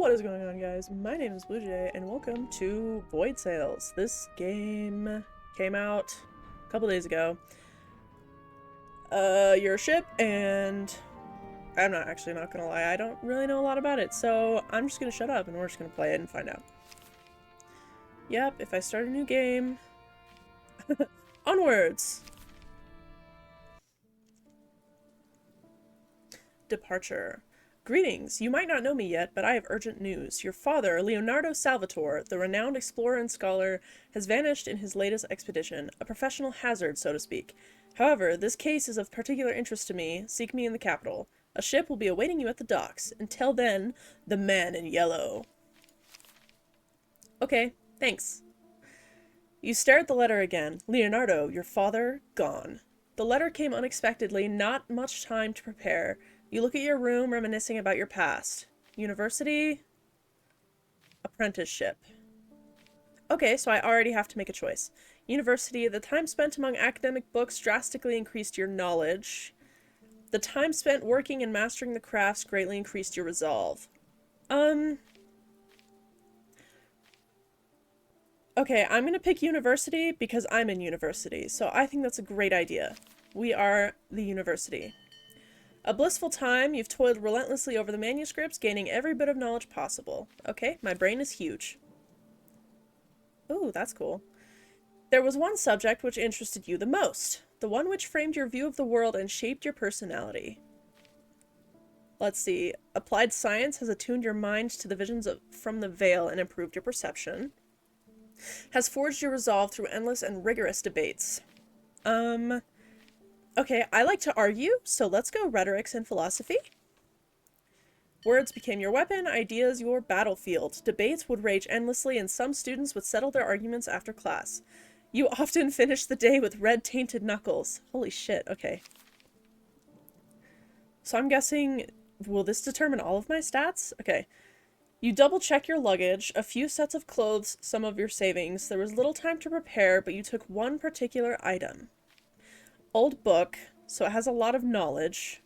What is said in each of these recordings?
What is going on, guys? My name is Blue Jay, and welcome to Void SAILS. This game came out a couple days ago. You're a ship, and I'm not gonna lie, I don't really know a lot about it, so I'm just gonna shut up and we're just gonna play it and find out. Yep, if I start a new game... Onwards! Departure. Greetings, you might not know me yet, but I have urgent news. Your father, Leonardo Salvatore, the renowned explorer and scholar, has vanished in his latest expedition, a professional hazard, so to speak. However, this case is of particular interest to me. Seek me in the capital. A ship will be awaiting you at the docks. Until then, the man in yellow. Okay, thanks. You stare at the letter again. Leonardo, your father, gone. The letter came unexpectedly, not much time to prepare. You look at your room, reminiscing about your past. University? Apprenticeship. Okay, so I already have to make a choice. University, the time spent among academic books drastically increased your knowledge. The time spent working and mastering the crafts greatly increased your resolve. Okay, I'm gonna pick university because I'm in university, so I think that's a great idea. We are the university. A blissful time, you've toiled relentlessly over the manuscripts, gaining every bit of knowledge possible. Okay, my brain is huge. Ooh, that's cool. There was one subject which interested you the most, the one which framed your view of the world and shaped your personality. Let's see. Applied science has attuned your mind to the visions from the veil and improved your perception. Has forged your resolve through endless and rigorous debates. Okay, I like to argue, so let's go rhetorics and philosophy. Words became your weapon, ideas your battlefield. Debates would rage endlessly, and some students would settle their arguments after class. You often finished the day with red-tainted knuckles. Holy shit, okay. So I'm guessing, will this determine all of my stats? Okay. You double-check your luggage, a few sets of clothes, some of your savings. There was little time to prepare, but you took one particular item. Old book, so it has a lot of knowledge.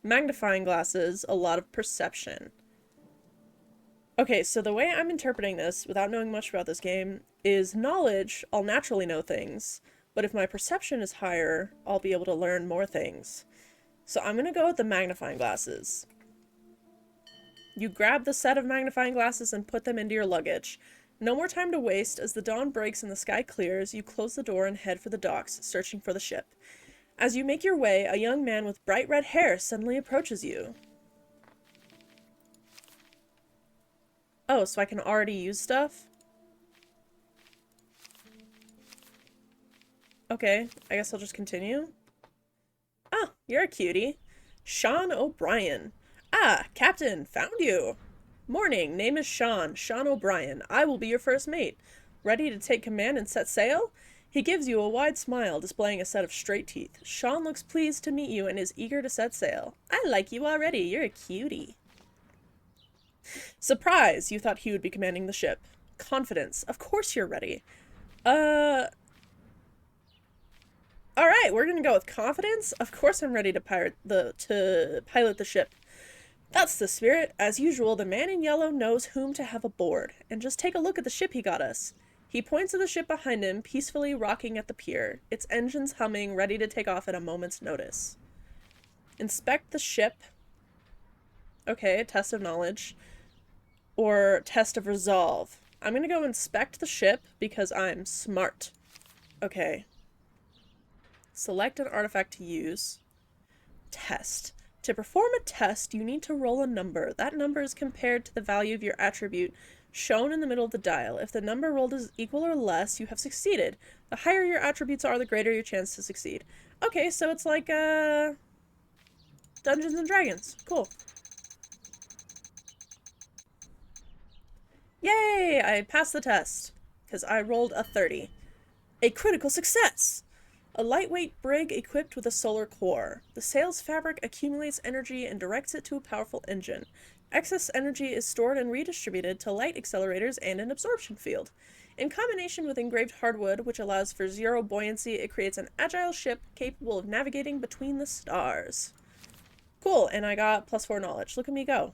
Magnifying glasses, a lot of perception. Okay, so the way I'm interpreting this, without knowing much about this game, is knowledge, I'll naturally know things, but if my perception is higher, I'll be able to learn more things. So I'm gonna go with the magnifying glasses. You grab the set of magnifying glasses and put them into your luggage. No more time to waste. As the dawn breaks and the sky clears, you close the door and head for the docks, searching for the ship. As you make your way, a young man with bright red hair suddenly approaches you. Oh, so I can already use stuff? Okay, I guess I'll just continue. Ah, you're a cutie. Sean O'Brien. Ah, Captain, found you. Morning, name is Sean O'Brien. I will be your first mate. Ready to take command and set sail? He gives you a wide smile, displaying a set of straight teeth. Sean looks pleased to meet you and is eager to set sail. I like you already. You're a cutie. Surprise! You thought he would be commanding the ship. Confidence. Of course you're ready. Alright, we're gonna go with confidence. Of course I'm ready to pilot the ship. That's the spirit. As usual, the man in yellow knows whom to have aboard. And just take a look at the ship he got us. He points at the ship behind him, peacefully rocking at the pier, its engines humming, ready to take off at a moment's notice. Inspect the ship. Okay, test of knowledge. Or test of resolve. I'm gonna go inspect the ship because I'm smart. Okay. Select an artifact to use. Test. To perform a test, you need to roll a number. That number is compared to the value of your attribute shown in the middle of the dial. If the number rolled is equal or less, you have succeeded. The higher your attributes are, the greater your chance to succeed. Okay, so it's like, Dungeons and Dragons. Cool. Yay! I passed the test. Because I rolled a 30. A critical success! A lightweight brig equipped with a solar core. The sail's fabric accumulates energy and directs it to a powerful engine. Excess energy is stored and redistributed to light accelerators and an absorption field. In combination with engraved hardwood, which allows for zero buoyancy, it creates an agile ship capable of navigating between the stars. Cool, and I got +4 knowledge. Look at me go.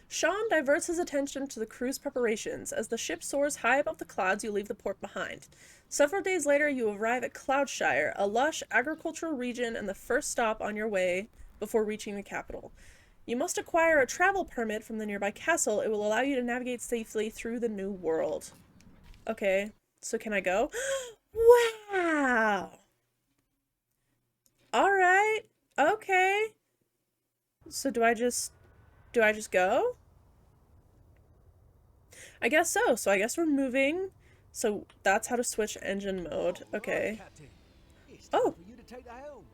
Sean diverts his attention to the crew's preparations. As the ship soars high above the clouds, you leave the port behind. Several days later, you arrive at Cloudshire, a lush agricultural region and the first stop on your way before reaching the capital. You must acquire a travel permit from the nearby castle. It will allow you to navigate safely through the new world. Okay, so can I go? Wow! Alright, okay. So do I just go? I guess so. So I guess we're moving. So that's how to switch engine mode. Okay. Captain. It's Oh. time for you to take the helm.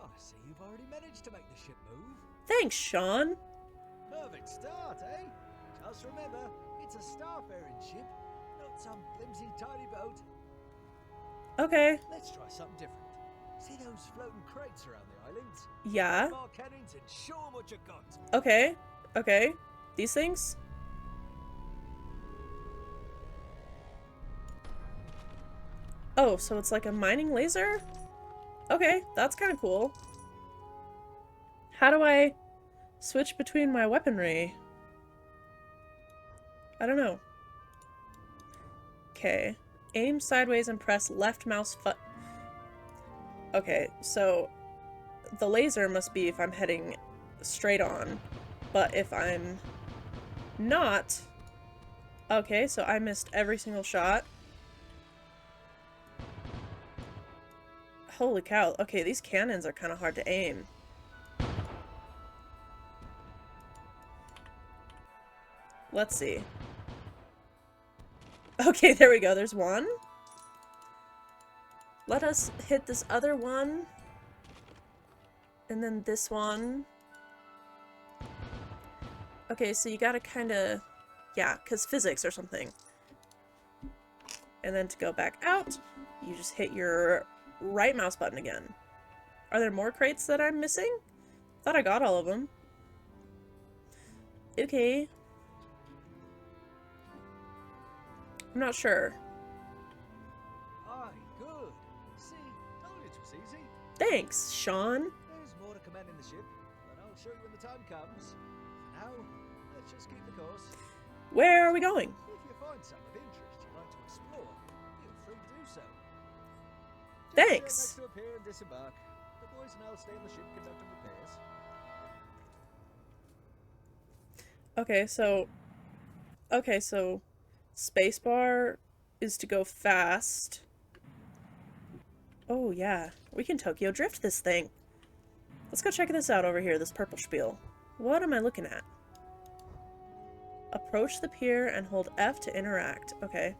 I see you've already managed to make the ship move. Thanks, Sean. Perfect start, eh? Just remember, it's a starfaring ship, not some flimsy tiny boat. Okay. Let's try something different. See those floating crates around the islands? Yeah. Fire cannons and show 'em what you got. Okay. Okay. These things? Oh, so it's like a mining laser? Okay, that's kind of cool. How do I switch between my weaponry? I don't know. Okay. Aim sideways and press left mouse Okay, so the laser must be if I'm heading straight on, but if I'm not... Okay, so I missed every single shot. Holy cow. Okay, these cannons are kind of hard to aim. Let's see. Okay, there we go. There's one. Let us hit this other one. And then this one. Okay, so you gotta kind of... Yeah, because physics or something. And then to go back out, you just hit your right mouse button again. Are there more crates that I'm missing? Thought I got all of them. Okay. I'm not sure. Aye, good. See, told you it was easy. Thanks, Sean. There's more to commanding the ship, but I'll show you when the time comes. For now, let's just keep the course. Where are we going? If you find something of interest you'd like to explore, feel free to do so. Thanks. Next to appear and disembark. The boys and I'll stay on the ship conducting repairs. Okay, so spacebar is to go fast. Oh yeah, we can Tokyo drift this thing. Let's go check this out over here, this purple spiel. What am I looking at? Approach the pier and hold F to interact. Okay.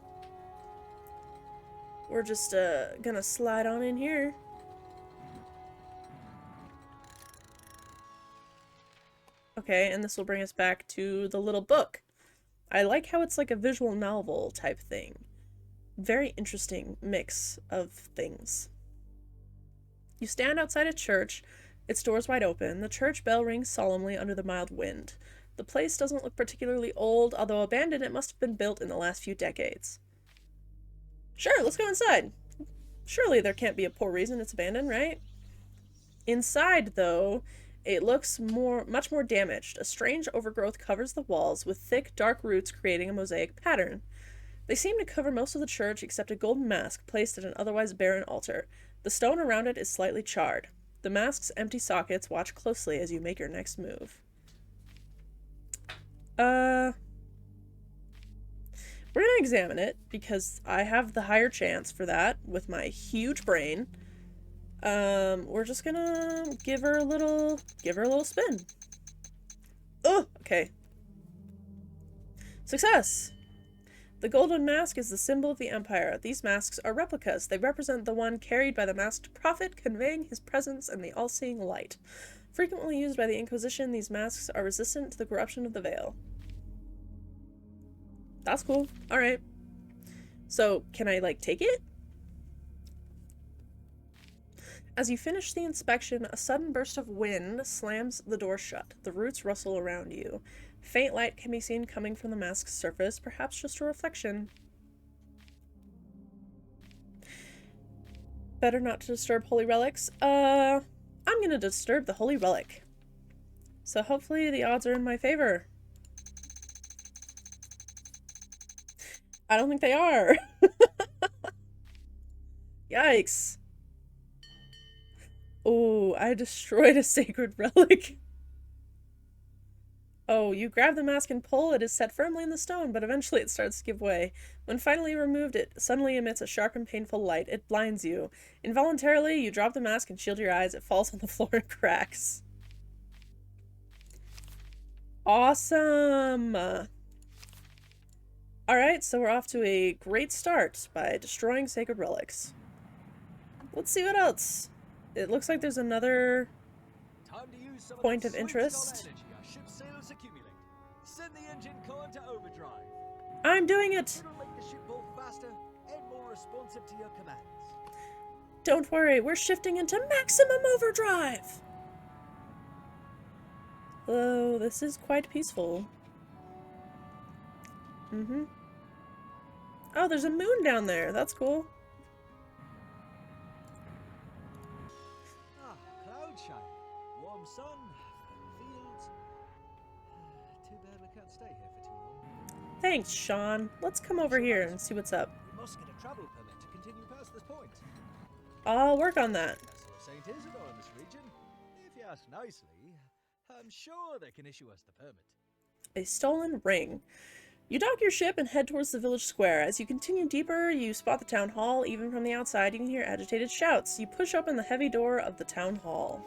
We're just gonna slide on in here. Okay, and this will bring us back to the little book. I like how it's like a visual novel type thing. Very interesting mix of things. You stand outside a church, its doors wide open. The church bell rings solemnly under the mild wind. The place doesn't look particularly old, although abandoned, it must have been built in the last few decades. Sure, let's go inside. Surely there can't be a poor reason it's abandoned, right? Inside, though, it looks much more damaged. A strange overgrowth covers the walls, with thick, dark roots creating a mosaic pattern. They seem to cover most of the church except a golden mask placed at an otherwise barren altar. The stone around it is slightly charred. The mask's empty sockets watch closely as you make your next move. We're gonna examine it, because I have the higher chance for that with my huge brain. We're just gonna give her a little spin. Oh, okay. Success! The golden mask is the symbol of the Empire. These masks are replicas. They represent the one carried by the masked prophet, conveying his presence and the all-seeing light. Frequently used by the Inquisition, these masks are resistant to the corruption of the veil. That's cool. Alright. So, can I, like, take it? As you finish the inspection, a sudden burst of wind slams the door shut. The roots rustle around you. Faint light can be seen coming from the mask's surface, perhaps just a reflection. Better not to disturb holy relics. I'm gonna disturb the holy relic. So hopefully the odds are in my favor. I don't think they are. Yikes. Oh, I destroyed a sacred relic. Oh, you grab the mask and pull, it is set firmly in the stone, but eventually it starts to give way. When finally removed, it suddenly emits a sharp and painful light. It blinds you. Involuntarily, you drop the mask and shield your eyes. It falls on the floor and cracks. Awesome! Alright, so we're off to a great start by destroying sacred relics. Let's see what else. It looks like there's another Time to use some point of of that interest. sweet energy our ship's sails accumulate. Send the engine core into overdrive. I'm doing it! It'll make the ship both faster and more responsive to your commands. Don't worry, we're shifting into maximum overdrive! Oh, this is quite peaceful. Mm-hmm. Oh, there's a moon down there. That's cool. Ah, cloud shine. Warm sun. Fields. Too bad we can't stay here for too long. Thanks, Sean. Let's come over here and see what's up. We must get a travel permit to continue past this point. I'll work on that. Castle of St. Isidore in this region. If you ask nicely, I'm sure they can issue us the permit. A stolen ring. You dock your ship and head towards the village square. As you continue deeper, you spot the town hall. Even from the outside, you can hear agitated shouts. You push open the heavy door of the town hall.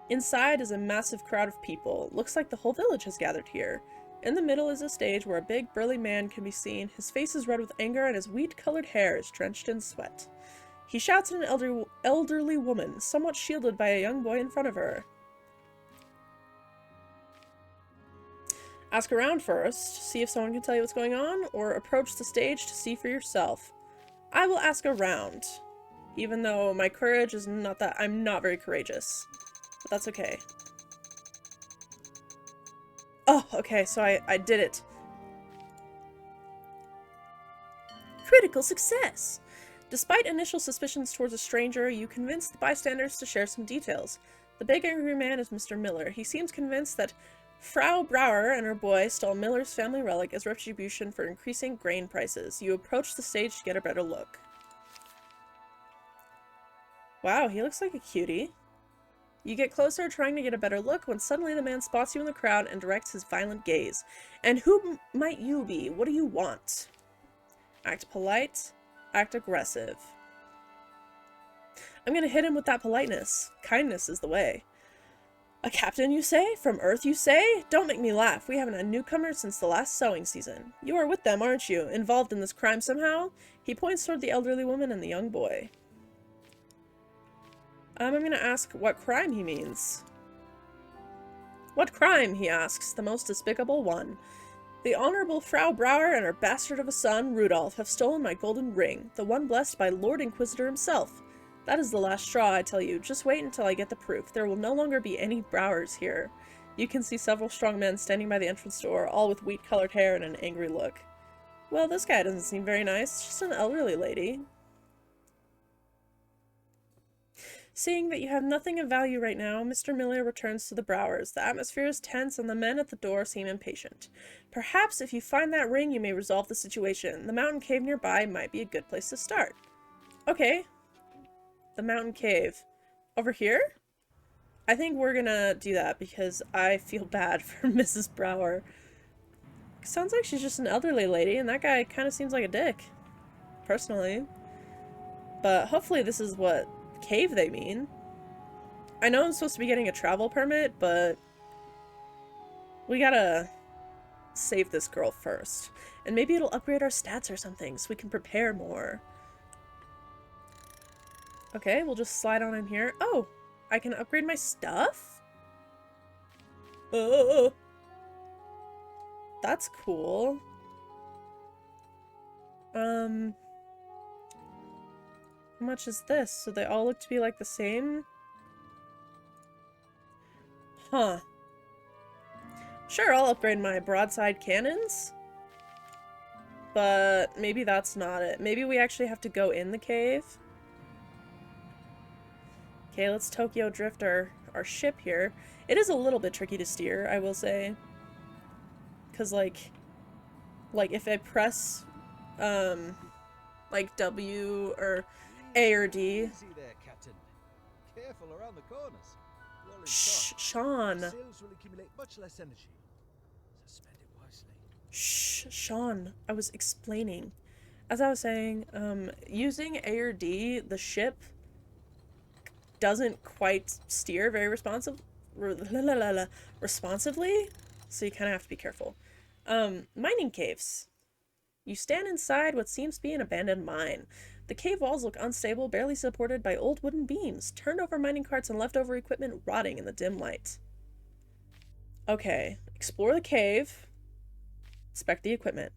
Inside is a massive crowd of people. Looks like the whole village has gathered here. In the middle is a stage where a big, burly man can be seen. His face is red with anger and his wheat-colored hair is drenched in sweat. He shouts at an elderly woman, somewhat shielded by a young boy in front of her. Ask around first, see if someone can tell you what's going on, or approach the stage to see for yourself. I will ask around, even though my courage is not that- I'm not very courageous. But that's okay. Oh, okay, so I did it. Critical success! Despite initial suspicions towards a stranger, you convince the bystanders to share some details. The big angry man is Mr. Miller. He seems convinced that Frau Brauer and her boy stole Miller's family relic as retribution for increasing grain prices. You approach the stage to get a better look. Wow, he looks like a cutie. You get closer, trying to get a better look, when suddenly the man spots you in the crowd and directs his violent gaze. And who might you be? What do you want? Act polite. Act aggressive. I'm gonna hit him with that politeness. Kindness is the way. A captain, you say? From Earth, you say? Don't make me laugh. We haven't had newcomers since the last sowing season. You are with them, aren't you? Involved in this crime somehow? He points toward the elderly woman and the young boy. I'm gonna ask what crime he means. What crime, he asks, the most despicable one. The Honorable Frau Brauer and her bastard of a son, Rudolph, have stolen my golden ring, the one blessed by Lord Inquisitor himself. That is the last straw, I tell you. Just wait until I get the proof. There will no longer be any Brauers here. You can see several strong men standing by the entrance door, all with wheat-colored hair and an angry look. Well, this guy doesn't seem very nice. Just an elderly lady. Seeing that you have nothing of value right now, Mr. Miller returns to the Brauers. The atmosphere is tense and the men at the door seem impatient. Perhaps if you find that ring, you may resolve the situation. The mountain cave nearby might be a good place to start. Okay. The mountain cave. Over here? I think we're gonna do that because I feel bad for Mrs. Brauer. Sounds like she's just an elderly lady, and that guy kind of seems like a dick. Personally. But hopefully this is what cave they mean. I know I'm supposed to be getting a travel permit, but we gotta save this girl first. And maybe it'll upgrade our stats or something so we can prepare more. Okay, we'll just slide on in here. Oh, I can upgrade my stuff? Oh, that's cool. How much is this? So they all look to be like the same? Huh. Sure, I'll upgrade my broadside cannons. But maybe that's not it. Maybe we actually have to go in the cave. Okay, let's Tokyo drift our ship here. It is a little bit tricky to steer, I will say. Because, like, Like if I press like W or A or D. Easy there, Captain. Careful around the corners. Rolling Shh, fast. Sean. Sails will accumulate much less energy. So spend it wisely. Shh, Sean. I was explaining. As I was saying, using A or D, the ship doesn't quite steer very responsively, so you kind of have to be careful. Mining caves. You stand inside what seems to be an abandoned mine. The cave walls look unstable, barely supported by old wooden beams, turned over mining carts and leftover equipment rotting in the dim light. Okay, explore the cave. Inspect the equipment.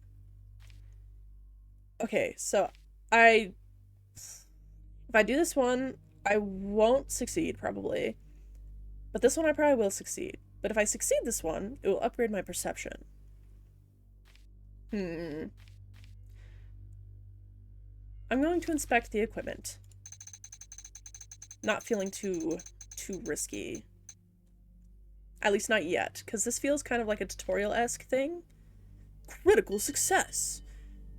Okay, so if I do this one, I won't succeed, probably. But this one I probably will succeed. But if I succeed this one, it will upgrade my perception. I'm going to inspect the equipment. Not feeling too risky. At least not yet, because this feels kind of like a tutorial-esque thing. Critical success!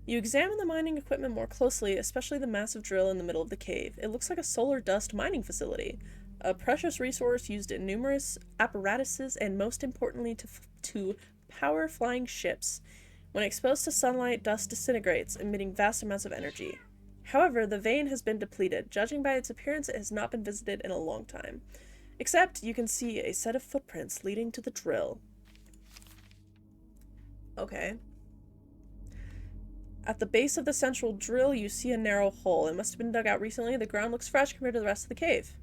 You examine the mining equipment more closely, especially the massive drill in the middle of the cave. It looks like a solar dust mining facility, a precious resource used in numerous apparatuses and most importantly to power flying ships. When exposed to sunlight, dust disintegrates, emitting vast amounts of energy. However, the vein has been depleted. Judging by its appearance, it has not been visited in a long time. Except, you can see a set of footprints leading to the drill. Okay. At the base of the central drill, you see a narrow hole. It must have been dug out recently. The ground looks fresh compared to the rest of the cave.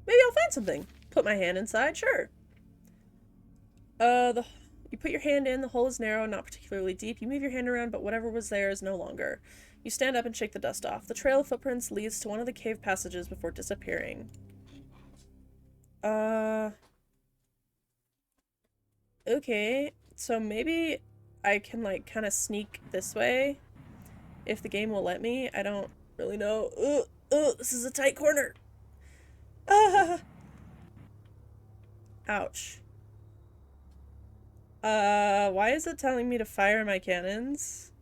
Maybe I'll find something. Put my hand inside, sure. You put your hand in, the hole is narrow, not particularly deep. You move your hand around, but whatever was there is no longer. You stand up and shake the dust off. The trail of footprints leads to one of the cave passages before disappearing. Okay, so maybe I can, like, kind of sneak this way if the game will let me. I don't really know. This is a tight corner. Ah! Ouch. Why is it telling me to fire my cannons?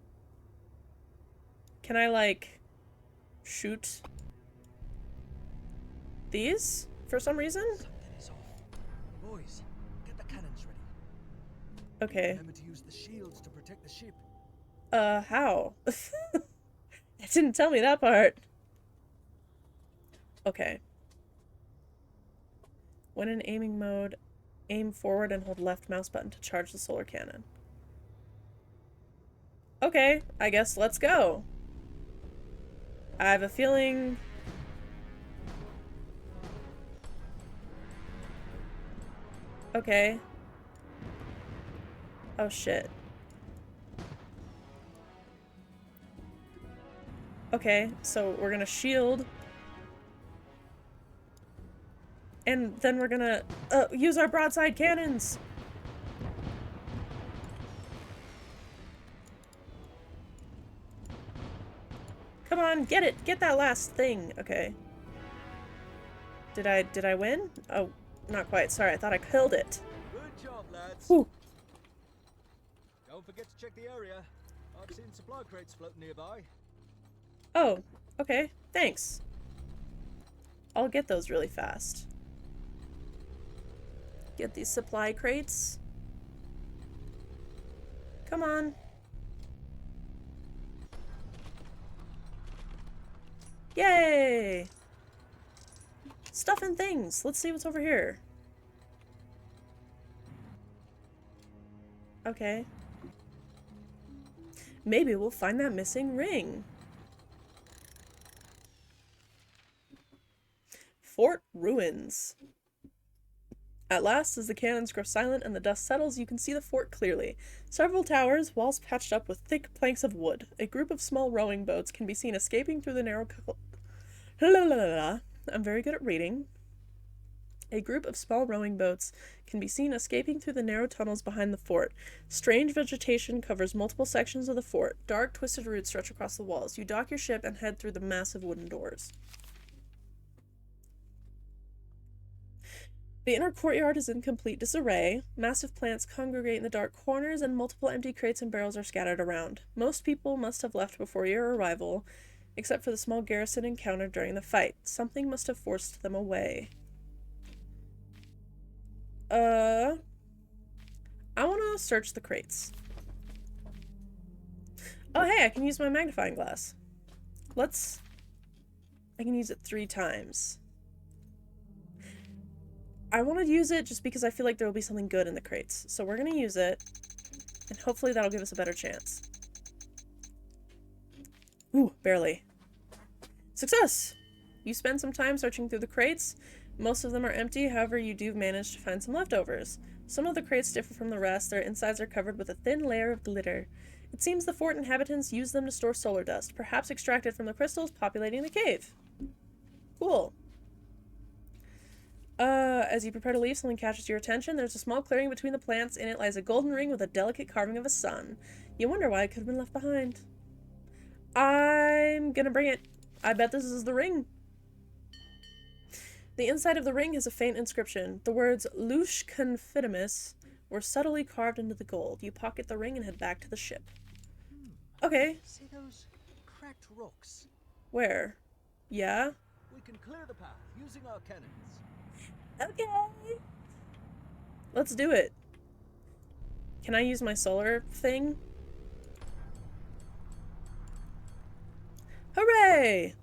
Can I, like, shoot these for some reason? Something is off. Boys, get the cannons ready. Okay. Remember to use the shields to protect the ship. How? It didn't tell me that part. Okay. When in aiming mode, aim forward and hold left mouse button to charge the solar cannon. Okay, I guess let's go. I have a feeling... Okay. Oh shit. Okay, so we're gonna shield. And then we're gonna use our broadside cannons. Come on, get it. Get that last thing. Okay. Did I win? Oh, not quite. Sorry, I thought I killed it. Good job, lads. Whew. Don't forget to check the area. I've seen supply crates floating nearby. Oh, okay. Thanks. I'll get those really fast. Get these supply crates. Come on. Yay! Stuff and things. Let's see what's over here. Okay. Maybe we'll find that missing ring. Fort ruins. At last, as the cannons grow silent and the dust settles, you can see the fort clearly. Several towers, walls patched up with thick planks of wood. A group of small rowing boats can be seen escaping through the narrow... I'm very good at reading. A group of small rowing boats can be seen escaping through the narrow tunnels behind the fort. Strange vegetation covers multiple sections of the fort. Dark, twisted roots stretch across the walls. You dock your ship and head through the massive wooden doors. The inner courtyard is in complete disarray. Massive plants congregate in the dark corners, and multiple empty crates and barrels are scattered around. Most people must have left before your arrival, except for the small garrison encountered during the fight. Something must have forced them away. I want to search the crates. Oh, hey, I can use my magnifying glass. I can use it 3 times. I want to use it just because I feel like there will be something good in the crates. So we're going to use it, and hopefully that'll give us a better chance. Ooh, barely. Success! You spend some time searching through the crates. Most of them are empty, however you do manage to find some leftovers. Some of the crates differ from the rest. Their insides are covered with a thin layer of glitter. It seems the fort inhabitants use them to store solar dust, perhaps extracted from the crystals populating the cave. Cool. As you prepare to leave, something catches your attention. There's a small clearing between the plants. In it lies a golden ring with a delicate carving of a sun. You wonder why it could have been left behind. I'm gonna bring it. I bet this is the ring. The inside of the ring has a faint inscription. The words Lush Confidimus were subtly carved into the gold. You pocket the ring and head back to the ship. Okay. See those cracked rocks? Where? Yeah? We can clear the path using our cannons. Okay. Let's do it. Can I use my solar thing? Hooray!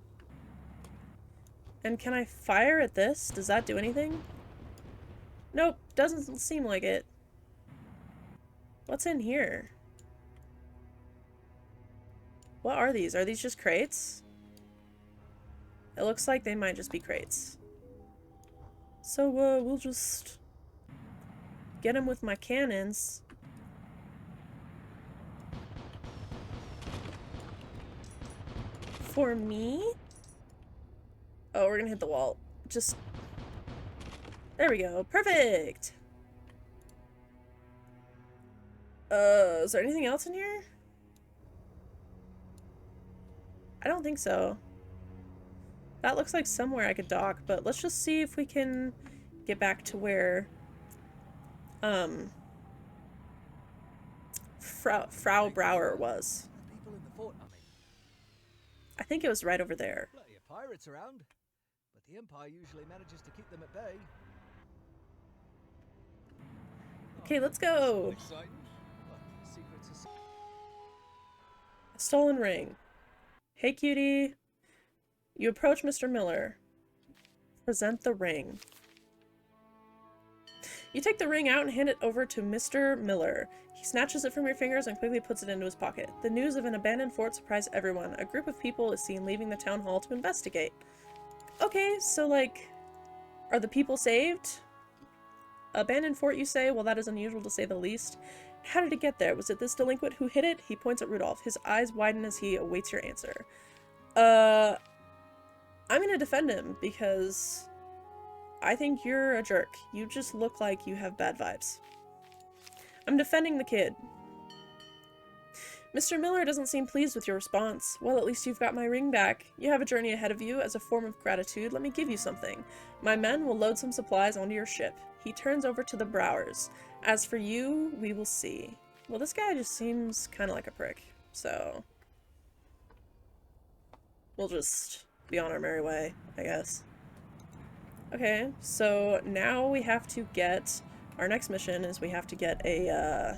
And can I fire at this? Does that do anything? Nope, doesn't seem like it. What's in here? What are these? Are these just crates? It looks like they might just be crates. So, we'll just get them with my cannons. For me? Oh, we're gonna hit the wall. Just... There we go. Perfect! Is there anything else in here? I don't think so. That looks like somewhere I could dock, but let's just see if we can get back to where, Frau Brower was. The people in the fort, I mean. I think it was right over there. Plenty of pirates around, but the Empire usually manages to keep them at bay. Okay, let's go. Exciting. Well, the secret's A stolen ring. Hey, cutie. You approach Mr. Miller. Present the ring. You take the ring out and hand it over to Mr. Miller. He snatches it from your fingers and quickly puts it into his pocket. The news of an abandoned fort surprised everyone. A group of people is seen leaving the town hall to investigate. Okay, so like, are the people saved? Abandoned fort, you say? Well, that is unusual to say the least. How did it get there? Was it this delinquent who hid it? He points at Rudolph. His eyes widen as he awaits your answer. I'm gonna defend him because I think you're a jerk. You just look like you have bad vibes. I'm defending the kid. Mr. Miller doesn't seem pleased with your response. Well, at least you've got my ring back. You have a journey ahead of you. As a form of gratitude, let me give you something. My men will load some supplies onto your ship. He turns over to the Browers. As for you, we will see. Well, this guy just seems kind of like a prick, so we'll just be on our merry way, I guess. Okay, so now we have to get... Our next mission is we have to get a,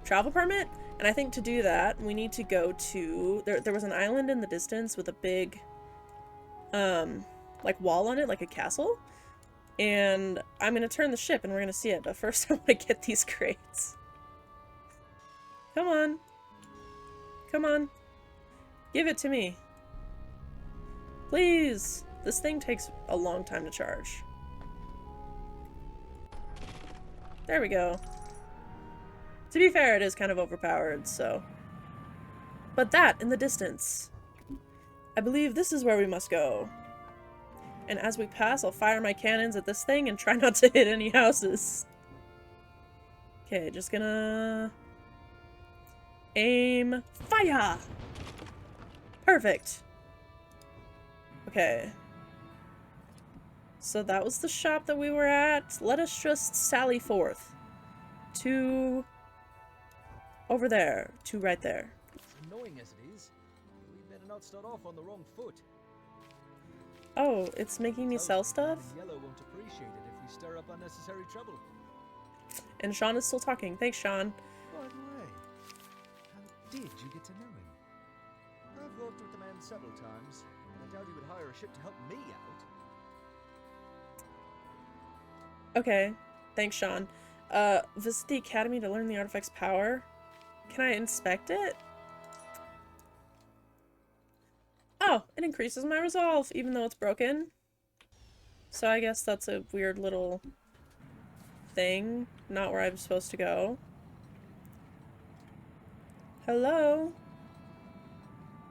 travel permit, and I think to do that, we need to go to... There was an island in the distance with a big, like, wall on it, like a castle, and I'm gonna turn the ship and we're gonna see it, but first I want to get these crates. Come on. Come on. Give it to me. Please! This thing takes a long time to charge. There we go. To be fair, it is kind of overpowered, so... But that, in the distance. I believe this is where we must go. And as we pass, I'll fire my cannons at this thing and try not to hit any houses. Okay, just gonna... Aim... Fire! Perfect. Okay. So that was the shop that we were at. Let us just sally forth. To... over there. To right there. Annoying as it is, we better not start off on the wrong foot. Oh, it's making me sell stuff? Yellow won't appreciate it if we stir up unnecessary trouble. And Sean is still talking. Thanks, Sean. By the way, how did you get to know him? I've worked with the man several times, and I doubt he would hire a ship to help me out. Okay. Thanks, Sean. Visit the academy to learn the artifact's power. Can I inspect it? Oh, it increases my resolve, even though it's broken. So I guess that's a weird little thing. Not where I'm supposed to go. Hello?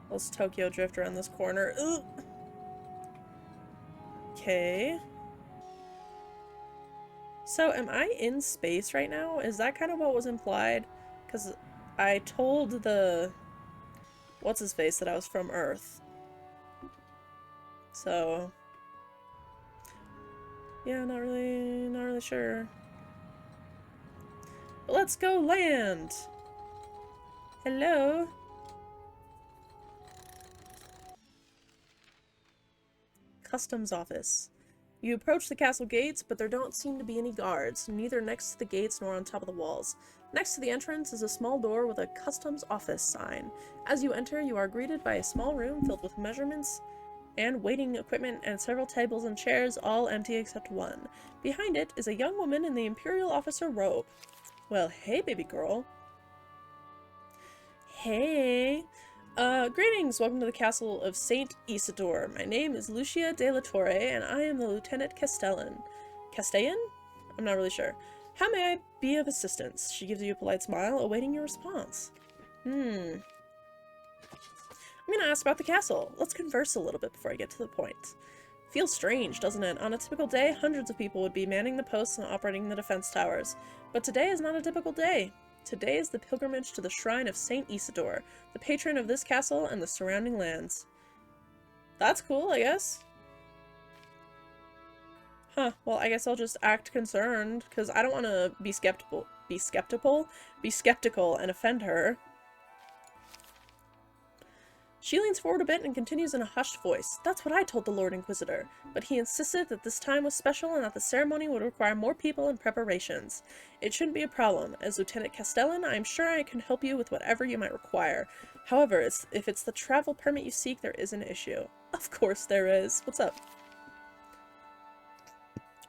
Let's Tokyo drift around this corner. Ugh. Okay. So am I in space right now? Is that kind of what was implied? Because I told the... what's-his-face that I was from Earth. So... yeah, not really sure. But let's go land! Hello? Customs office. You approach the castle gates, but there don't seem to be any guards, neither next to the gates nor on top of the walls. Next to the entrance is a small door with a customs office sign. As you enter, you are greeted by a small room filled with measurements and waiting equipment and several tables and chairs, all empty except one. Behind it is a young woman in the Imperial officer robe. Well, hey, baby girl. Hey. Greetings. Welcome to the castle of Saint Isidore. My name is Lucia de la Torre, and I am the Lieutenant Castellan. Castellan? I'm not really sure. How may I be of assistance? She gives you a polite smile, awaiting your response. I'm gonna ask about the castle. Let's converse a little bit before I get to the point. Feels strange, doesn't it? On a typical day, hundreds of people would be manning the posts and operating the defense towers. But today is not a typical day. Today is the pilgrimage to the shrine of Saint Isidore, the patron of this castle and the surrounding lands. That's cool, I guess. Huh, well, I guess I'll just act concerned, because I don't want to be skeptical and offend her. She leans forward a bit and continues in a hushed voice. That's what I told the Lord Inquisitor, but he insisted that this time was special and that the ceremony would require more people and preparations. It shouldn't be a problem. As Lieutenant Castellan, I am sure I can help you with whatever you might require. However, if it's the travel permit you seek, there is an issue. Of course there is. What's up?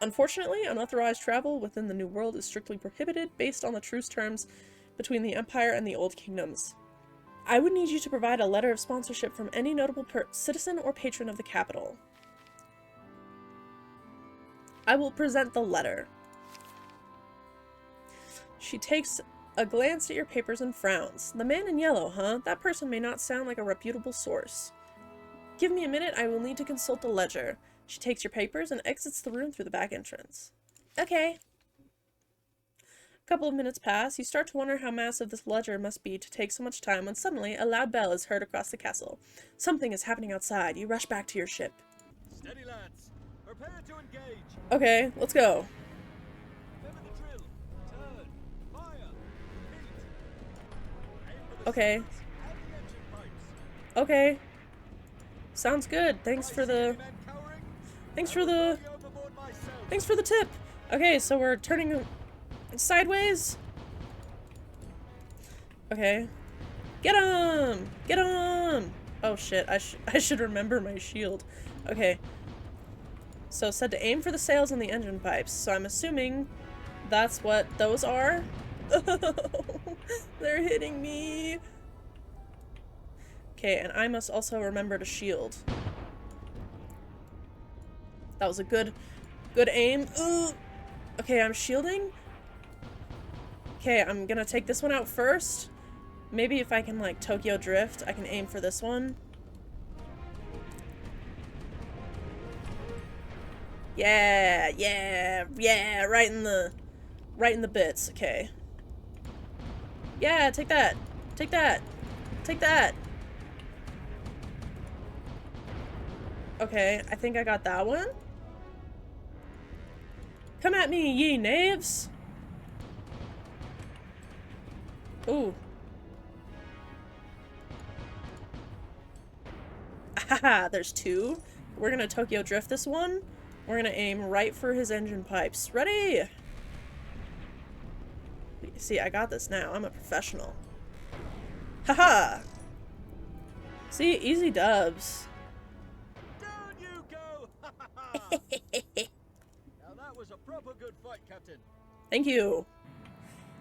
Unfortunately, unauthorized travel within the New World is strictly prohibited based on the truce terms between the Empire and the Old Kingdoms. I would need you to provide a letter of sponsorship from any notable citizen or patron of the capital. I will present the letter. She takes a glance at your papers and frowns. The man in yellow, huh? That person may not sound like a reputable source. Give me a minute, I will need to consult the ledger. She takes your papers and exits the room through the back entrance. Okay. A couple of minutes pass. You start to wonder how massive this ledger must be to take so much time when suddenly a loud bell is heard across the castle. Something is happening outside. You rush back to your ship. Steady, lads. Prepare to engage. Okay, let's go. Remember the drill. Turn. Fire. Repeat. Aim for the Okay. sails and the engine pipes. Okay. Sounds good. Thanks for the... Men cowering? Thanks I for will the... throw you overboard myself. Thanks for the tip. Okay, so we're turning sideways. Okay. Get him! Get him! Oh shit, I should remember my shield. Okay. So it said to aim for the sails and the engine pipes. So I'm assuming that's what those are. They're hitting me. Okay, and I must also remember to shield. That was a good aim. Ooh. Okay, I'm shielding. Okay, I'm gonna take this one out first. Maybe if I can, like, Tokyo drift, I can aim for this one. Yeah, yeah, yeah, right in the bits. Okay. Yeah, take that. Take that. Take that. Okay, I think I got that one. Come at me, ye knaves! Ooh. Haha, there's two. We're gonna Tokyo Drift this one. We're gonna aim right for his engine pipes. Ready? See, I got this now. I'm a professional. Haha! See, easy dubs. Down you go! Now that was a proper good fight, Captain. Thank you.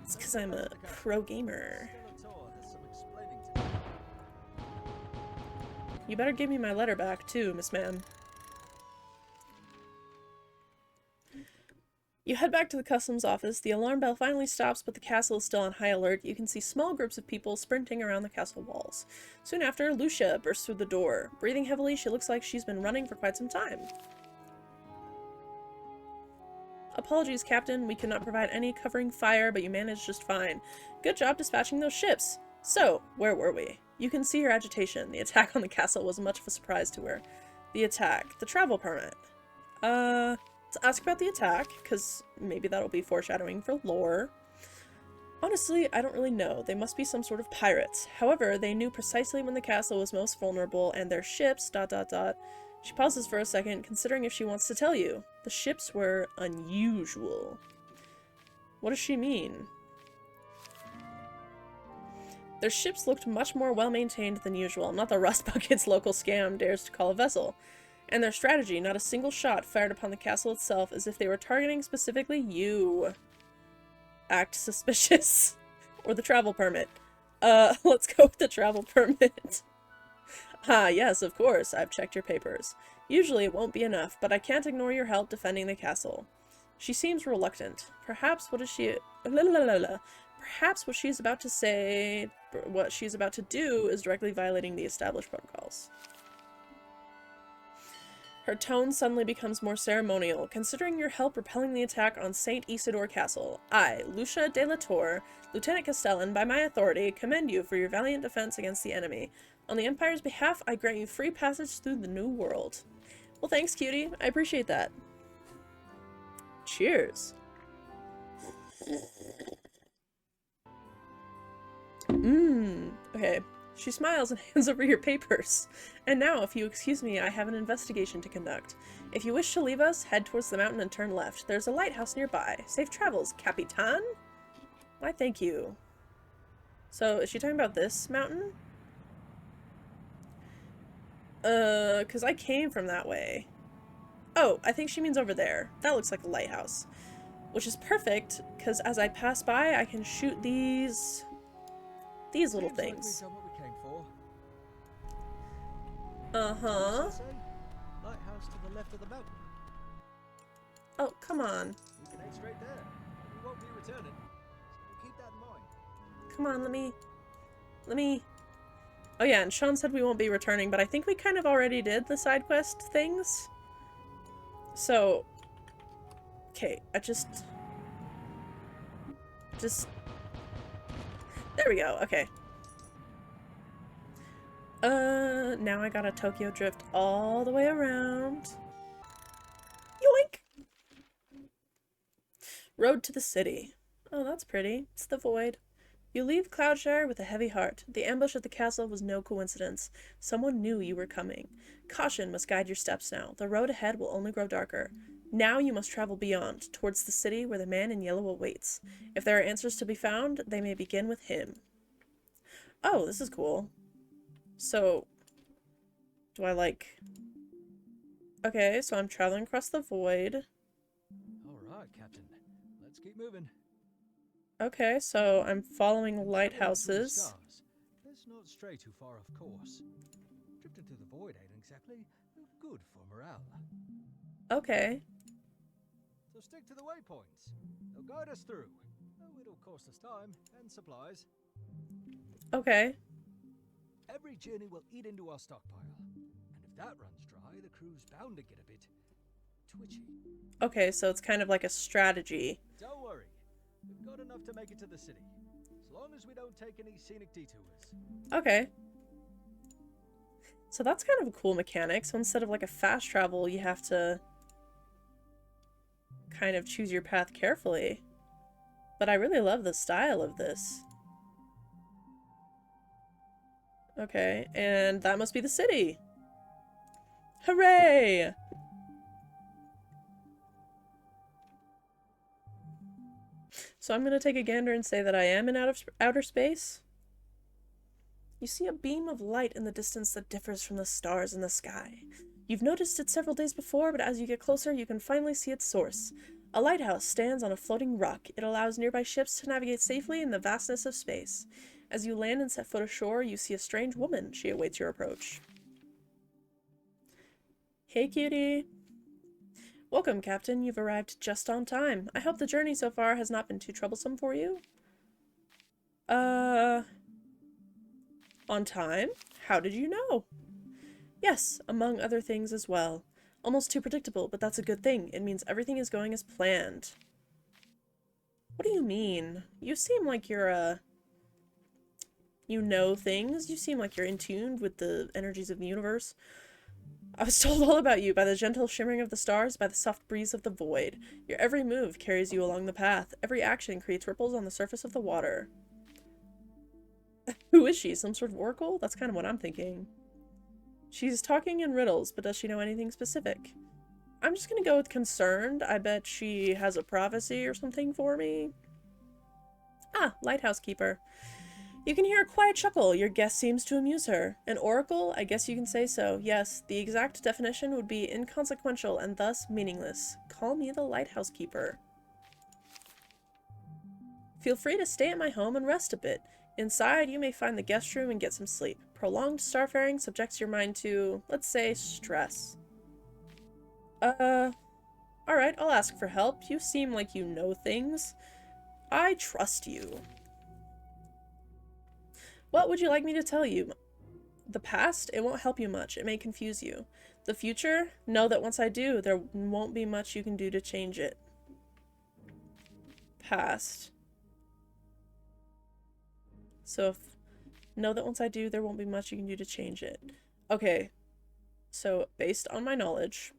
It's because I'm a pro gamer. Skeletor has some explaining to do. You better give me my letter back, too, Miss Ma'am. You head back to the customs office. The alarm bell finally stops, but the castle is still on high alert. You can see small groups of people sprinting around the castle walls. Soon after, Lucia bursts through the door. Breathing heavily, she looks like she's been running for quite some time. Apologies, Captain. We could not provide any covering fire, but you managed just fine. Good job dispatching those ships. So, where were we? You can see her agitation. The attack on the castle was much of a surprise to her. The attack. The travel permit. Let's ask about the attack, because maybe that'll be foreshadowing for lore. Honestly, I don't really know. They must be some sort of pirates. However, they knew precisely when the castle was most vulnerable, and their ships, ... She pauses for a second, considering if she wants to tell you. The ships were unusual. What does she mean? Their ships looked much more well-maintained than usual, not the rust buckets local scam dares to call a vessel. And their strategy, not a single shot fired upon the castle itself, as if they were targeting specifically you. Act suspicious. Or the travel permit. Let's go with the travel permit. Ah, yes, of course, I've checked your papers. Usually it won't be enough, but I can't ignore your help defending the castle. She seems reluctant. Perhaps what she's about to say, what she's about to do is directly violating the established protocols. Her tone suddenly becomes more ceremonial. Considering your help repelling the attack on St. Isidore Castle, I, Lucia de la Torre, Lieutenant Castellan, by my authority, commend you for your valiant defense against the enemy. On the Empire's behalf, I grant you free passage through the New World. Well, thanks, cutie. I appreciate that. Cheers. Okay. She smiles and hands over your papers. And now, if you excuse me, I have an investigation to conduct. If you wish to leave us, head towards the mountain and turn left. There's a lighthouse nearby. Safe travels, Capitan. Why, thank you. So, is she talking about this mountain? Because I came from that way. Oh, I think she means over there. That looks like a lighthouse. Which is perfect, because as I pass by, I can shoot these little things. Like we've done what we came for. Uh-huh. What's that say? Lighthouse to the left of the mountain. Oh, come on. We can head straight there. We won't be returning. So we'll keep that in mind. Come on, let me... Oh yeah, and Sean said we won't be returning, but I think we kind of already did the side quest things. So... Okay, I just... There we go, okay. Now I gotta Tokyo Drift all the way around. Yoink! Road to the city. Oh, that's pretty. It's the Void. You leave Cloudshire with a heavy heart. The ambush at the castle was no coincidence. Someone knew you were coming. Caution must guide your steps now. The road ahead will only grow darker. Now you must travel beyond, towards the city where the man in yellow awaits. If there are answers to be found, they may begin with him. Oh, this is cool. So, do I like... Okay, so I'm traveling across the void. Alright, Captain. Let's keep moving. Okay, so I'm following lighthouses. Stars. Let's not stray too far off course. Drifting through the void ain't exactly good for morale. Okay. So stick to the waypoints. They'll guide us through. Oh, it'll cost us time and supplies. Okay. Every journey will eat into our stockpile. And if that runs dry, the crew's bound to get a bit twitchy. Okay, so it's kind of like a strategy. Don't worry. We've got enough to make it to the city. As long as we don't take any scenic detours. Okay. So that's kind of a cool mechanic. So instead of like a fast travel, you have to kind of choose your path carefully. But I really love the style of this. Okay, and that must be the city. Hooray! So I'm gonna take a gander and say that I am in outer space. You see a beam of light in the distance that differs from the stars in the sky. You've noticed it several days before, but as you get closer, you can finally see its source. A lighthouse stands on a floating rock. It allows nearby ships to navigate safely in the vastness of space. As you land and set foot ashore, you see a strange woman. She awaits your approach. Hey, cutie. Welcome, Captain. You've arrived just on time. I hope the journey so far has not been too troublesome for you. On time? How did you know? Yes, among other things as well. Almost too predictable, but that's a good thing. It means everything is going as planned. What do you mean? You seem like you're, you know things. You seem like you're in tune with the energies of the universe. I was told all about you by the gentle shimmering of the stars, by the soft breeze of the void. Your every move carries you along the path. Every action creates ripples on the surface of the water. Who is she? Some sort of oracle? That's kind of what I'm thinking. She's talking in riddles, but does she know anything specific? I'm just gonna go with concerned. I bet she has a prophecy or something for me. Ah, lighthouse keeper. You can hear a quiet chuckle. Your guest seems to amuse her. An oracle? I guess you can say so. Yes, the exact definition would be inconsequential and thus meaningless. Call me the lighthouse keeper. Feel free to stay at my home and rest a bit. Inside, you may find the guest room and get some sleep. Prolonged starfaring subjects your mind to, let's say, stress. Alright, I'll ask for help. You seem like you know things. I trust you. What would you like me to tell you? The past? It won't help you much. It may confuse you. The future? Know that once I do, there won't be much you can do to change it. Past. So know that once I do, there won't be much you can do to change it. Okay. So, based on my knowledge,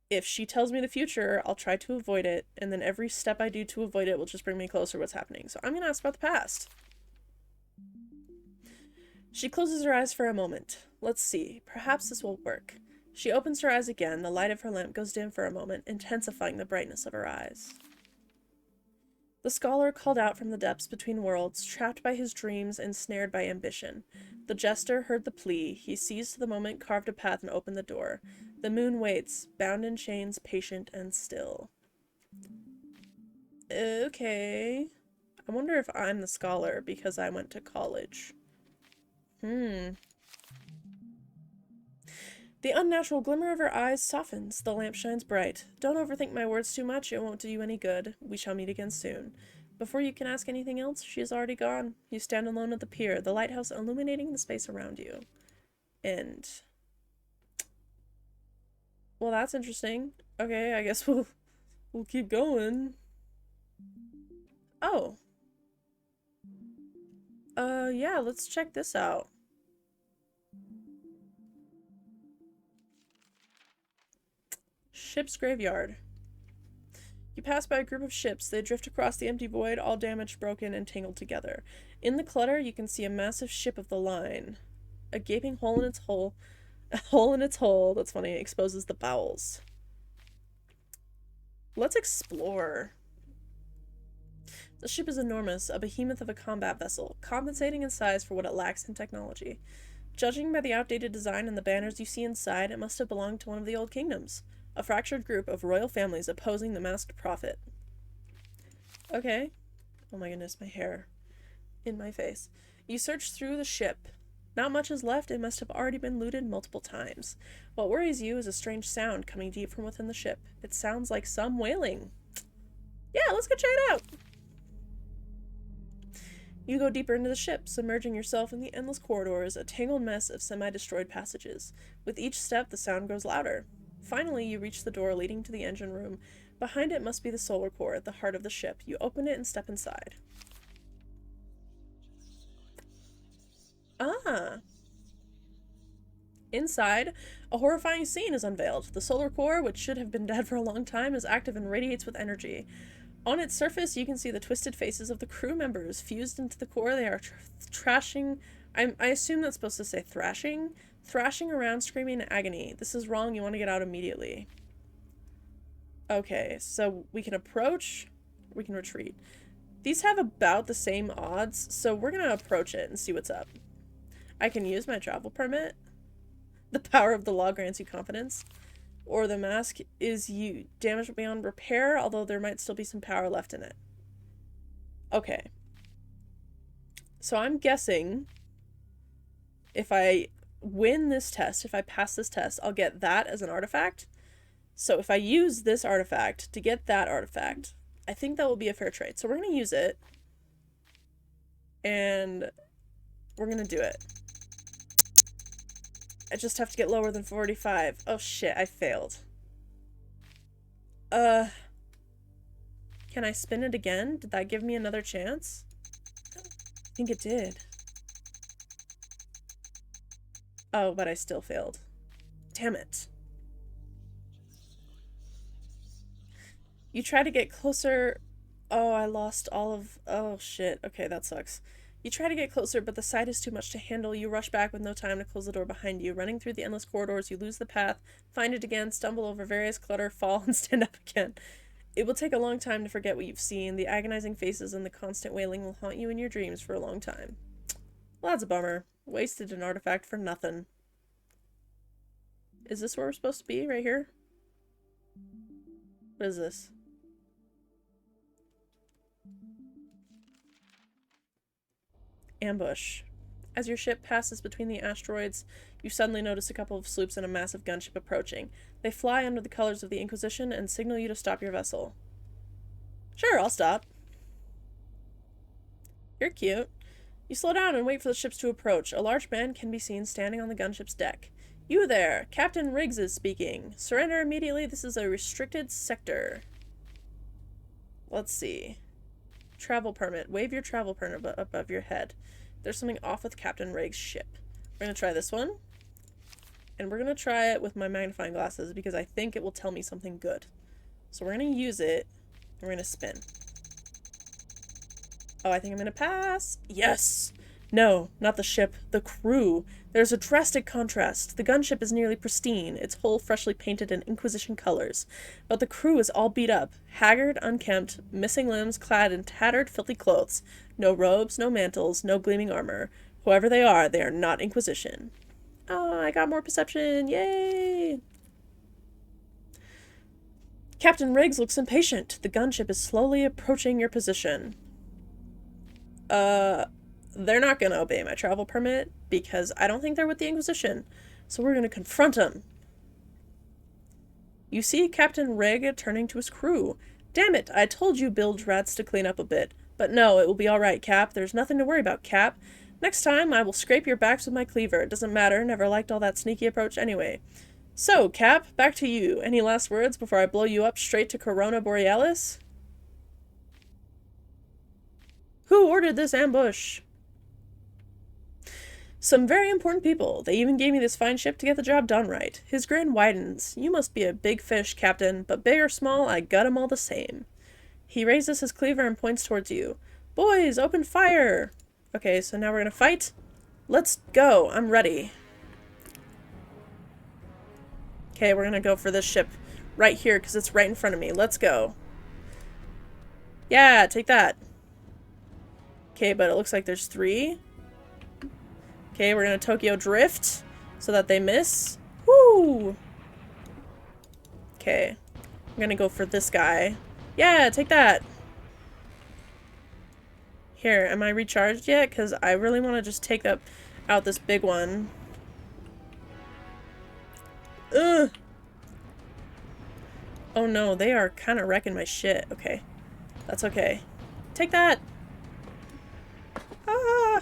if she tells me the future, I'll try to avoid it, and then every step I do to avoid it will just bring me closer to what's happening. So I'm gonna ask about the past. She closes her eyes for a moment. Let's see. Perhaps this will work. She opens her eyes again. The light of her lamp goes dim for a moment, intensifying the brightness of her eyes. The scholar called out from the depths between worlds, trapped by his dreams and snared by ambition. The jester heard the plea. He seized the moment, carved a path, and opened the door. The moon waits, bound in chains, patient and still. Okay. I wonder if I'm the scholar because I went to college. The unnatural glimmer of her eyes softens. The lamp shines bright. Don't overthink my words too much. It won't do you any good. We shall meet again soon. Before you can ask anything else, she is already gone. You stand alone at the pier, the lighthouse illuminating the space around you. End. Well, that's interesting. Okay, I guess we'll keep going. Oh. Yeah, let's check this out. Ship's graveyard. You pass by a group of ships. They drift across the empty void, all damaged, broken, and tangled together. In the clutter, you can see a massive ship of the line. A gaping hole in its hull, that's funny, exposes the bowels. Let's explore. The ship is enormous, a behemoth of a combat vessel, compensating in size for what it lacks in technology. Judging by the outdated design and the banners you see inside, it must have belonged to one of the old kingdoms. A fractured group of royal families opposing the masked prophet. Okay. Oh my goodness, my hair. In my face. You search through the ship. Not much is left. It must have already been looted multiple times. What worries you is a strange sound coming deep from within the ship. It sounds like some wailing. Yeah, let's go check it out! You go deeper into the ship, submerging yourself in the endless corridors, a tangled mess of semi-destroyed passages. With each step, the sound grows louder. Finally, you reach the door leading to the engine room. Behind it must be the solar core, the heart of the ship. You open it and step inside. Ah. Inside, a horrifying scene is unveiled. The solar core, which should have been dead for a long time, is active and radiates with energy. On its surface, you can see the twisted faces of the crew members. Fused into the core, they are trashing... I assume that's supposed to say thrashing? Thrashing around, screaming in agony. This is wrong. You want to get out immediately. Okay, so we can approach. We can retreat. These have about the same odds, so we're going to approach it and see what's up. I can use my travel permit. The power of the law grants you confidence. Or the mask is you damaged beyond repair, although there might still be some power left in it. Okay. So I'm guessing if I win this test, if I pass this test, I'll get that as an artifact. So if I use this artifact to get that artifact, I think that will be a fair trade. So we're going to use it. And we're going to do it. I just have to get lower than 45. Oh shit, I failed. Can I spin it again? Did that give me another chance? I think it did. Oh, but I still failed. Damn it. You try to get closer. Oh, I lost all of... Oh shit. Okay, that sucks. You try to get closer, but the sight is too much to handle. You rush back with no time to close the door behind you. Running through the endless corridors, you lose the path, find it again, stumble over various clutter, fall, and stand up again. It will take a long time to forget what you've seen. The agonizing faces and the constant wailing will haunt you in your dreams for a long time. Well, that's a bummer. Wasted an artifact for nothing. Is this where we're supposed to be? Right here? What is this? Ambush. As your ship passes between the asteroids, you suddenly notice a couple of sloops and a massive gunship approaching. They fly under the colors of the Inquisition and signal you to stop your vessel. Sure, I'll stop. You're cute. You slow down and wait for the ships to approach. A large man can be seen standing on the gunship's deck. You there! Captain Riggs is speaking. Surrender immediately. This is a restricted sector. Let's see. Travel permit. Wave your travel permit above your head. There's something off with Captain Riggs' ship. We're going to try this one. And we're going to try it with my magnifying glasses because I think it will tell me something good. So we're going to use it and we're going to spin. Oh, I think I'm going to pass. Yes! No, not the ship. The crew. There's a drastic contrast. The gunship is nearly pristine, its hull freshly painted in Inquisition colors. But the crew is all beat up, haggard, unkempt, missing limbs, clad in tattered, filthy clothes. No robes, no mantles, no gleaming armor. Whoever they are not Inquisition. Oh, I got more perception. Yay! Captain Riggs looks impatient. The gunship is slowly approaching your position. They're not going to obey my travel permit because I don't think they're with the Inquisition. So we're going to confront them. You see Captain Rigg turning to his crew. Damn it, I told you bilge rats to clean up a bit. But no, it will be alright, Cap. There's nothing to worry about, Cap. Next time, I will scrape your backs with my cleaver. It doesn't matter, never liked all that sneaky approach anyway. So, Cap, back to you. Any last words before I blow you up straight to Corona Borealis? Who ordered this ambush? Some very important people. They even gave me this fine ship to get the job done right. His grin widens. You must be a big fish, Captain, but big or small, I got 'em all the same. He raises his cleaver and points towards you. Boys, open fire! Okay, so now we're gonna fight. Let's go. I'm ready. Okay, we're gonna go for this ship right here because it's right in front of me. Let's go. Yeah, take that. Okay, but it looks like there's 3. Okay, we're gonna Tokyo Drift so that they miss. Woo! Okay, I'm gonna go for this guy. Yeah, take that. Here, am I recharged yet? Because I really want to just take out this big one. Ugh! Oh no, they are kind of wrecking my shit. Okay, that's okay. Take that! Ah!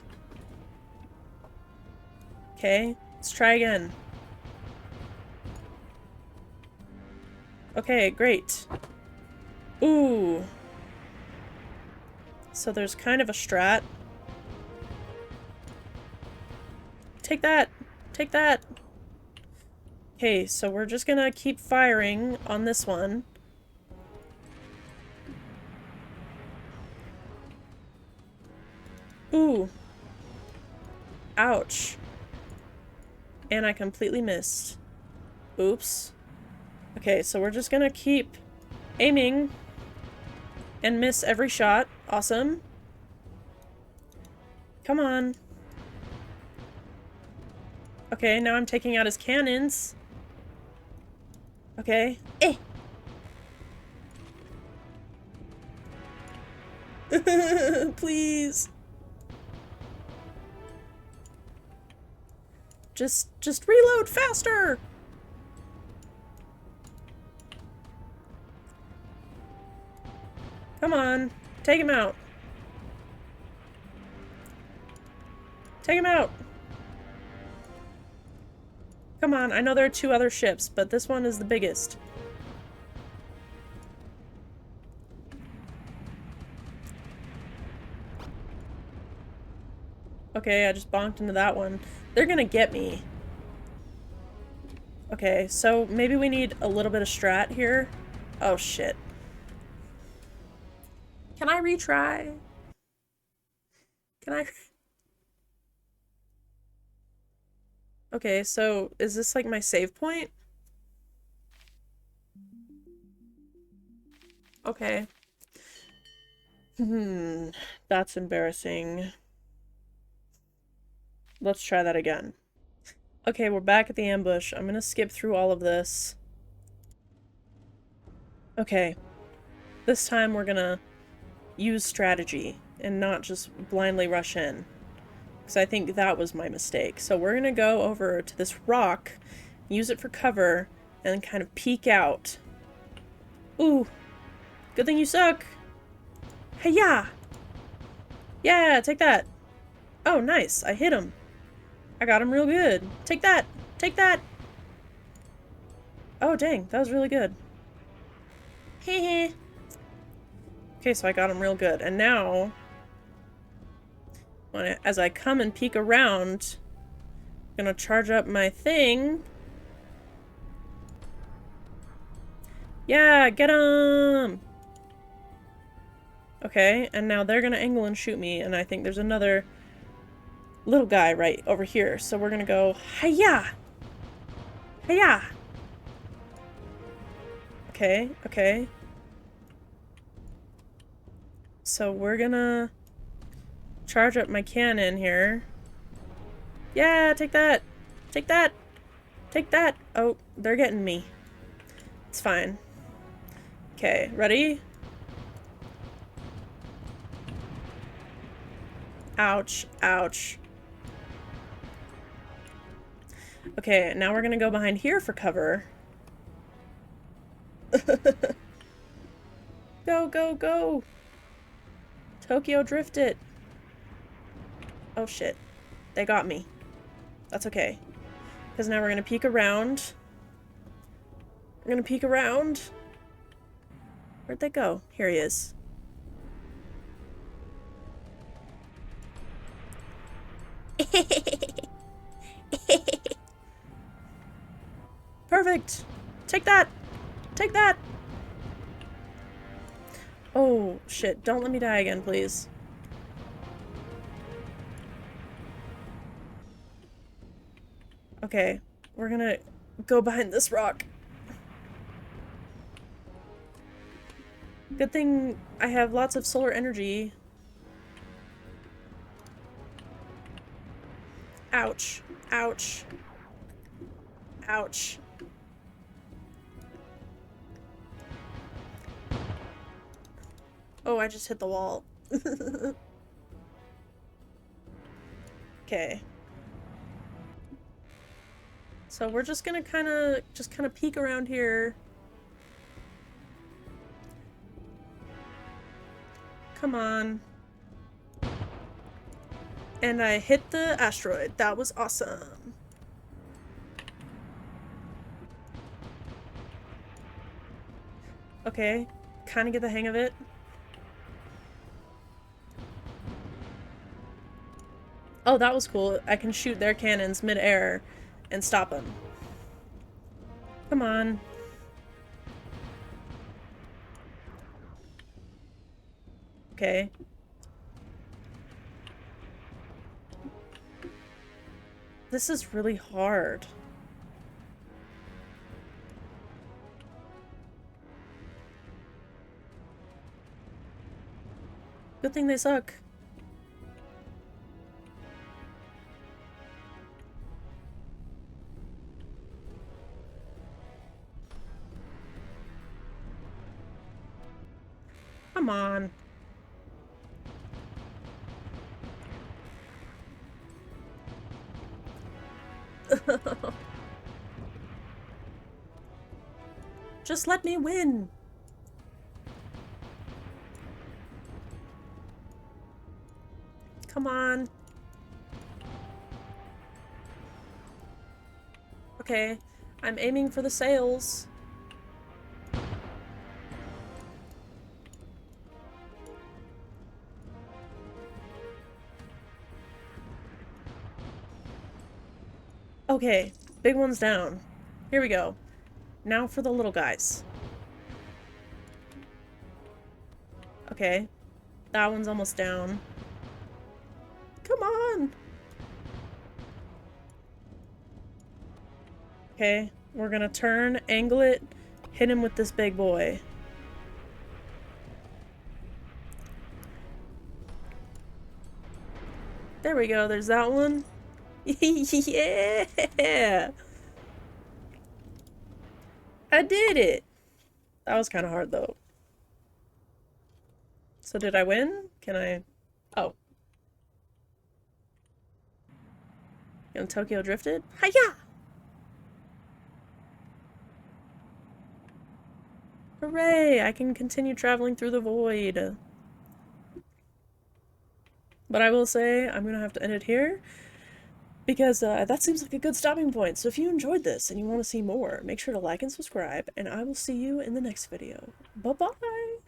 Okay, let's try again. Okay, great. Ooh. So there's kind of a strat. Take that! Take that! Okay, so we're just gonna keep firing on this one. Ooh. Ouch. And I completely missed. Oops. Okay, so we're just gonna keep aiming and miss every shot. Awesome. Come on. Okay, now I'm taking out his cannons. Okay. Eh! Please. Just reload faster! Come on. Take him out. Take him out! Come on, I know there are 2 other ships, but this one is the biggest. Okay, I just bonked into that one. They're gonna get me. Okay, so maybe we need a little bit of strat here. Oh, shit. Can I retry? Can I... Okay, so is this like my save point? Okay. That's embarrassing. Let's try that again. Okay, we're back at the ambush. I'm gonna skip through all of this. Okay. This time we're gonna use strategy and not just blindly rush in. Because I think that was my mistake. So we're gonna go over to this rock, use it for cover, and kind of peek out. Ooh. Good thing you suck. Hey-ya! Yeah, take that. Oh, nice. I hit him. I got him real good. Take that! Take that! Oh, dang. That was really good. Heh. Okay, so I got him real good. And now, as I come and peek around, I'm gonna charge up my thing. Yeah, get him! Okay, and now they're gonna angle and shoot me, and I think there's another little guy right over here. So we're gonna go, hi-ya! Hi-ya! Okay, okay. So we're gonna charge up my cannon here. Yeah, take that! Take that! Take that! Oh, they're getting me. It's fine. Okay, ready? Ouch, ouch. Okay, now we're gonna go behind here for cover. Go, go, go! Tokyo drift it! Oh shit. They got me. That's okay. Because now we're gonna peek around. We're gonna peek around. Where'd they go? Here he is. Perfect! Take that! Take that! Oh, shit. Don't let me die again, please. Okay. We're gonna go behind this rock. Good thing I have lots of solar energy. Ouch. Ouch. Ouch. Oh, I just hit the wall. Okay. So we're just gonna kind of peek around here. Come on. And I hit the asteroid. That was awesome. Okay. Kind of get the hang of it. Oh, that was cool. I can shoot their cannons mid-air and stop them. Come on. Okay. This is really hard. Good thing they suck. Come on. Just let me win. Come on. Okay, I'm aiming for the sails. Okay, big one's down. Here we go. Now for the little guys. Okay, that one's almost down. Come on! Okay, we're gonna turn, angle it, hit him with this big boy. There we go, there's that one. Yeah! I did it! That was kind of hard though. So did I win? Can I... Oh. Young Tokyo drifted? Hiya! Hooray! I can continue traveling through the void. But I will say, I'm gonna have to end it here. Because that seems like a good stopping point. So if you enjoyed this and you want to see more, make sure to like and subscribe. And I will see you in the next video. Bye-bye!